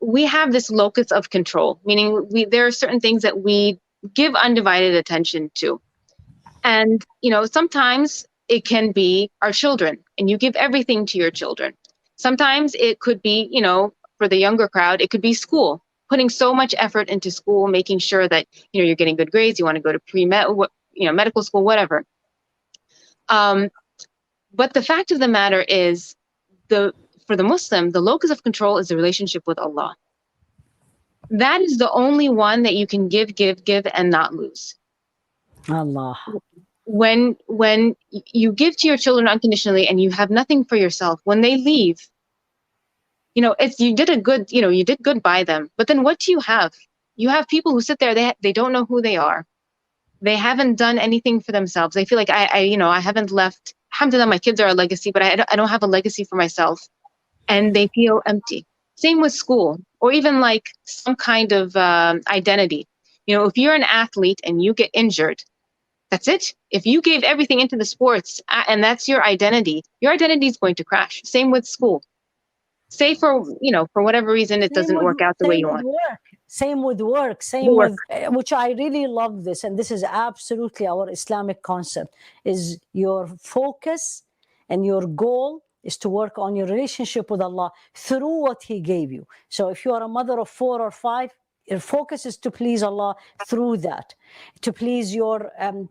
we have this locus of control, meaning there are certain things that we give undivided attention to. And, sometimes it can be our children, and you give everything to your children. Sometimes it could be, for the younger crowd, it could be school, putting so much effort into school, making sure that, you're getting good grades, you want to go to medical school, whatever. But the fact of the matter is, for the Muslim, the locus of control is the relationship with Allah. That is the only one that you can give, and not lose. Allah. When you give to your children unconditionally and you have nothing for yourself, when they leave, you did good by them. But then what do you have? You have people who sit there, they don't know who they are. They haven't done anything for themselves. They feel like I haven't left. Alhamdulillah, my kids are a legacy, but I don't have a legacy for myself. And they feel empty. Same with school, or even like some kind of identity. If you're an athlete and you get injured, that's it. If you gave everything into the sports and that's your identity is going to crash. Same with school. Say for whatever reason it doesn't work out the way you want. Same with work, which I really love this, and this is absolutely our Islamic concept, is your focus and your goal is to work on your relationship with Allah through what He gave you. So if you are a mother of 4 or 5, your focus is to please Allah through that, to please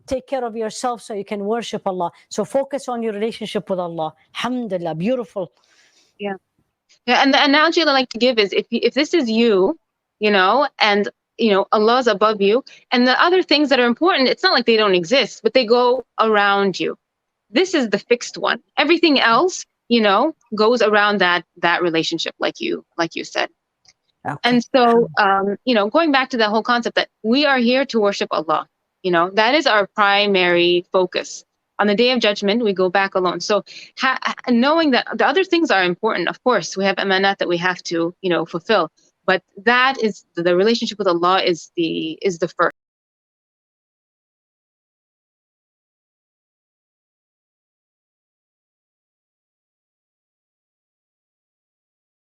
take care of yourself so you can worship Allah. So focus on your relationship with Allah. Alhamdulillah, beautiful. Yeah. And the analogy I like to give is if this is you, and Allah's above you, and the other things that are important, it's not like they don't exist, but they go around you. This is the fixed one. Everything else, goes around that relationship, like you said. Okay. And so, going back to that whole concept that we are here to worship Allah, that is our primary focus. On the Day of Judgment, we go back alone. So knowing that the other things are important, of course, we have amanat that we have to, fulfill. But that is the relationship with Allah is the first.